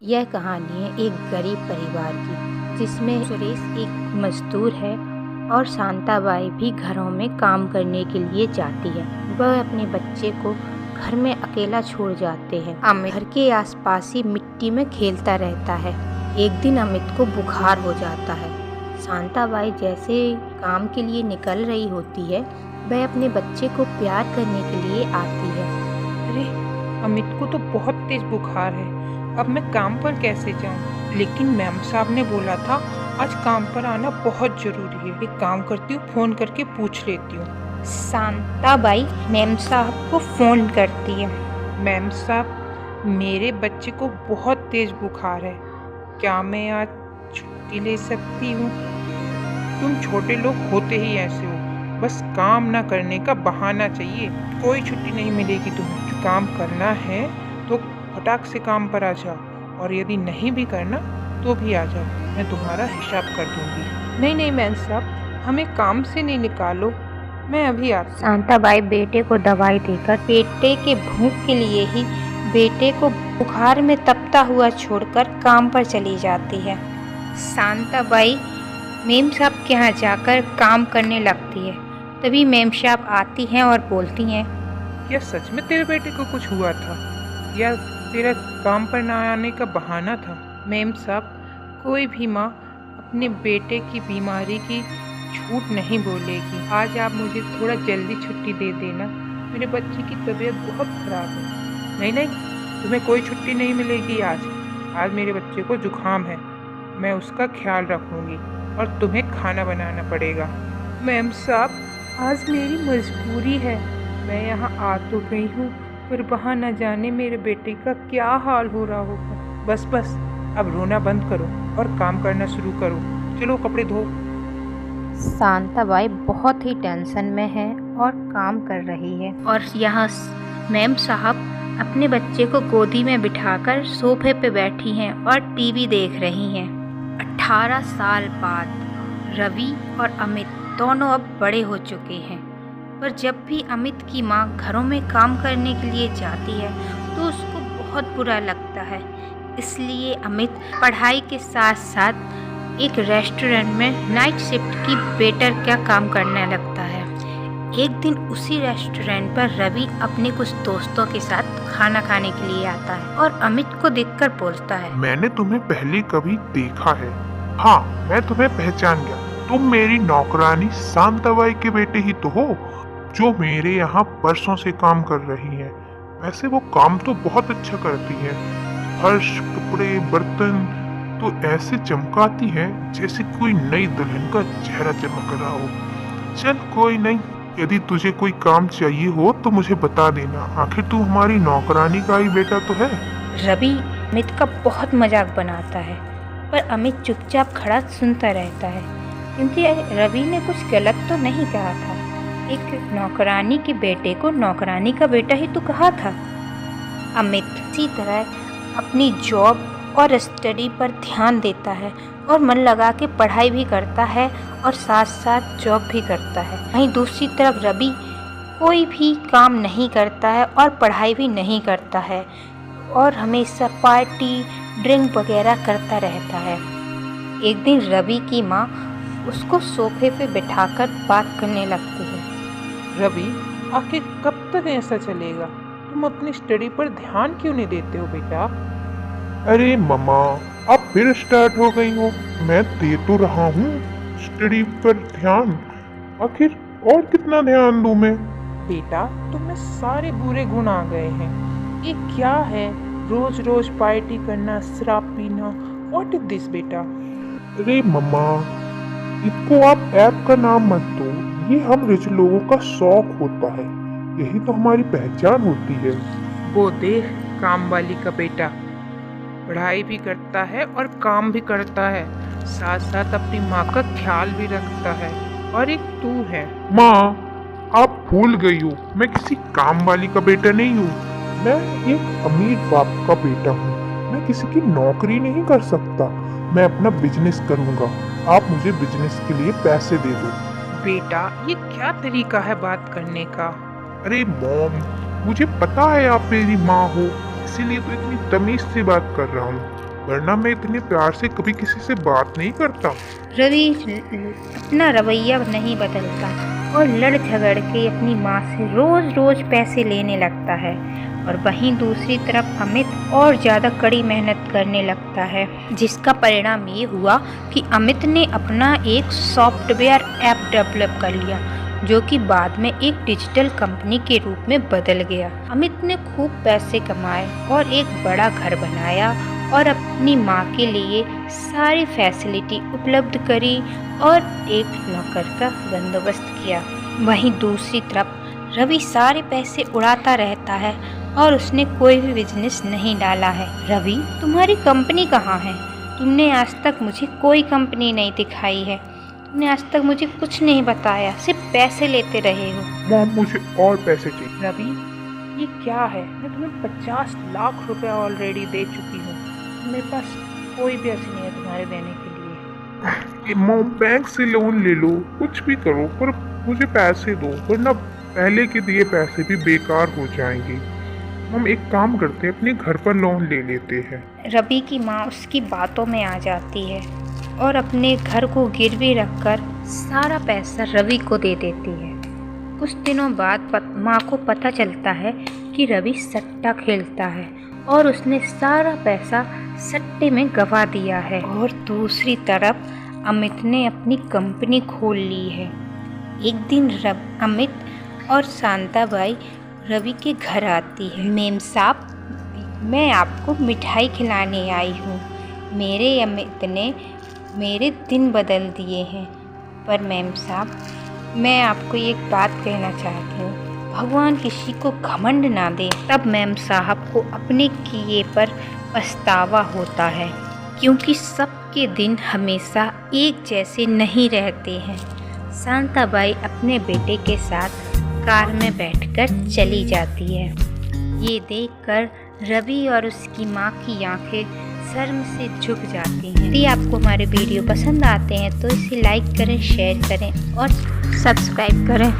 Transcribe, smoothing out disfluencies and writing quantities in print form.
यह कहानी है एक गरीब परिवार की, जिसमें सुरेश एक मजदूर है और शांताबाई भी घरों में काम करने के लिए जाती है। वह अपने बच्चे को घर में अकेला छोड़ जाते हैं। अमित घर के आसपास ही मिट्टी में खेलता रहता है। एक दिन अमित को बुखार हो जाता है। शांताबाई जैसे काम के लिए निकल रही होती है, वह अपने बच्चे को प्यार करने के लिए आती है। अरे, अमित को तो बहुत तेज बुखार है। अब मैं काम पर कैसे जाऊं? लेकिन मैम साहब ने बोला था आज काम पर आना बहुत जरूरी है। एक काम करती हूँ, फोन करके पूछ लेती हूँ। शांताबाई मैम साहब को फोन करती है। मैम साहब, मेरे बच्चे को बहुत तेज बुखार है, क्या मैं आज छुट्टी ले सकती हूँ? तुम छोटे लोग होते ही ऐसे हो, बस काम ना करने का बहाना चाहिए। कोई छुट्टी नहीं मिलेगी तुम्हें। काम करना है तो फटाक से काम पर आ जाओ, और यदि नहीं भी करना तो भी आ जाओ, मैं तुम्हारा हिसाब कर दूंगी। नहीं नहीं मैम साहब, हमें काम से नहीं निकालो, मैं अभी आती हूँ। शांताबाई बेटे को दवाई देकर बेटे के भूख के लिए ही बेटे को बुखार में तपता हुआ छोड़कर काम पर चली जाती है। शांताबाई मेम साहब के यहाँ जाकर काम करने लगती है। तभी मेम साहब आती हैं और बोलती हैं, क्या सच में तेरे बेटे को कुछ हुआ था, या तेरा काम पर ना आने का बहाना था? मैम साहब, कोई भी माँ अपने बेटे की बीमारी की झूठ नहीं बोलेगी। आज आप मुझे थोड़ा जल्दी छुट्टी दे देना, मेरे बच्चे की तबीयत बहुत खराब है। नहीं नहीं, तुम्हें कोई छुट्टी नहीं मिलेगी आज। आज मेरे बच्चे को जुकाम है, मैं उसका ख्याल रखूंगी और तुम्हें खाना बनाना पड़ेगा। मैम साहब, आज मेरी मजबूरी है, मैं यहाँ आ तो गई हूँ, पर वहाँ न जाने मेरे बेटे का क्या हाल हो रहा होगा। बस बस, अब रोना बंद करो और काम करना शुरू करो। चलो कपड़े धो। शांताबाई बहुत ही टेंशन में है और काम कर रही है, और यहाँ मैम साहब अपने बच्चे को गोदी में बिठाकर सोफे पे बैठी हैं और टीवी देख रही हैं। 18 साल बाद रवि और अमित दोनों अब बड़े हो चुके हैं, पर जब भी अमित की माँ घरों में काम करने के लिए जाती है तो उसको बहुत बुरा लगता है। इसलिए अमित पढ़ाई के साथ साथ एक रेस्टोरेंट में नाइट शिफ्ट की वेटर का काम करने लगता है। एक दिन उसी रेस्टोरेंट पर रवि अपने कुछ दोस्तों के साथ खाना खाने के लिए आता है और अमित को देखकर बोलता है, मैंने तुम्हें पहले कभी देखा है। हाँ, मैं तुम्हें पहचान गया। तुम मेरी नौकरानी शांताबाई के बेटे ही तो हो, जो मेरे यहाँ परसों से काम कर रही हैं। वैसे वो काम तो बहुत अच्छा करती है। फर्श, कपड़े, बर्तन तो ऐसे चमकाती है जैसे कोई नई दुल्हन का चेहरा चमक रहा हो। चल कोई नहीं, यदि तुझे कोई काम चाहिए हो तो मुझे बता देना। आखिर तू हमारी नौकरानी का ही बेटा तो है। रवि अमित का बहुत मजाक बनाता है, पर अमित चुपचाप खड़ा सुनता रहता है, क्योंकि रवि ने कुछ गलत तो नहीं कहा था। एक नौकरानी के बेटे को नौकरानी का बेटा ही तो कहा था। अमित इसी तरह अपनी जॉब और स्टडी पर ध्यान देता है और मन लगा के पढ़ाई भी करता है और साथ साथ जॉब भी करता है। वहीं दूसरी तरफ रवि कोई भी काम नहीं करता है और पढ़ाई भी नहीं करता है और हमेशा पार्टी ड्रिंक वगैरह करता रहता है। एक दिन रवि की माँ उसको सोफे पे बिठाकर बात करने लगती है। रवि, आखिर कब तक ऐसा चलेगा? तुम अपनी स्टडी पर ध्यान क्यों नहीं देते हो बेटा? अरे मम्मा, अब फिर स्टार्ट हो गई हो। मैं दे तो रहा हूँ स्टडी पर ध्यान, आखिर और कितना ध्यान दूं मैं? बेटा, तुम्हें सारे बुरे गुण आ गए हैं। ये क्या है, रोज रोज पार्टी करना, शराब पीना? व्हाट इज दिस बेटा? अरे मम्मा, इसको आप ऐप का नाम मत दो। ये हम रिच लोगों का शौक होता है, यही तो हमारी पहचान होती है। वो देख, काम वाली का बेटा पढ़ाई भी करता है और काम भी करता है, साथ साथ अपनी माँ का ख्याल भी रखता है। और एक तू है। माँ, आप भूल गई हो, मैं किसी काम वाली का बेटा नहीं हूँ। मैं एक अमीर बाप का बेटा हूँ। मैं किसी की नौकरी नहीं कर सकता। मैं अपना बिजनेस करूँगा। आप मुझे बिजनेस के लिए पैसे दे दो। बेटा, ये क्या तरीका है बात करने का? अरे मॉम, मुझे पता है आप मेरी माँ हो, इसीलिए तो इतनी तमीज से बात कर रहा हूँ। वरना मैं इतने प्यार से कभी किसी से बात नहीं करता। रवि अपना रवैया नहीं बदलता और लड़ झगड़ के अपनी माँ से रोज रोज पैसे लेने लगता है। और वहीं दूसरी तरफ अमित और ज़्यादा कड़ी मेहनत करने लगता है, जिसका परिणाम ये हुआ कि अमित ने अपना एक सॉफ्टवेयर ऐप डेवलप कर लिया, जो कि बाद में एक डिजिटल कंपनी के रूप में बदल गया। अमित ने खूब पैसे कमाए और एक बड़ा घर बनाया और अपनी माँ के लिए सारी फैसिलिटी उपलब्ध करी और एक नौकर का बंदोबस्त किया। वहीं दूसरी तरफ रवि सारे पैसे उड़ाता रहता है और उसने कोई भी बिजनेस नहीं डाला है। रवि, तुम्हारी कंपनी कहाँ है? तुमने आज तक मुझे कोई कंपनी नहीं दिखाई है, तुमने आज तक मुझे कुछ नहीं बताया, सिर्फ पैसे लेते रहे हो। मॉम, मुझे और पैसे चाहिए। रवि, ये क्या है? मैं तुम्हें 50 लाख रुपए ऑलरेडी दे चुकी हूँ। मेरे पास कोई भी पैसे नहीं है तुम्हारे देने के लिए। मॉम, बैंक से लोन ले लो, कुछ भी करो, पर मुझे पैसे दो, वरना पहले के दिए पैसे भी बेकार हो जाएंगे। हम एक काम करते हैं, अपने घर पर लोन ले लेते हैं। रवि की माँ उसकी बातों में आ जाती है और अपने घर को गिरवी रखकर सारा पैसा रवि को दे देती है। कुछ दिनों बाद माँ को पता चलता है कि रवि सट्टा खेलता है और उसने सारा पैसा सट्टे में गंवा दिया है। और दूसरी तरफ अमित ने अपनी कंपनी खोल ली है। एक दिन अमित और शांताबाई रवि के घर आती है। मेम साहब, मैं आपको मिठाई खिलाने आई हूँ। मेरे अमित ने मेरे दिन बदल दिए हैं। पर मेम साहब, मैं आपको एक बात कहना चाहती हूँ, भगवान किसी को घमंड ना दे। तब मेम साहब को अपने किए पर पछतावा होता है, क्योंकि सबके दिन हमेशा एक जैसे नहीं रहते हैं। शांताबाई अपने बेटे के साथ कार में बैठकर चली जाती है। ये देखकर रवि और उसकी माँ की आंखें शर्म से झुक जाती हैं। यदि आपको हमारे वीडियो पसंद आते हैं तो इसे लाइक करें, शेयर करें और सब्सक्राइब करें।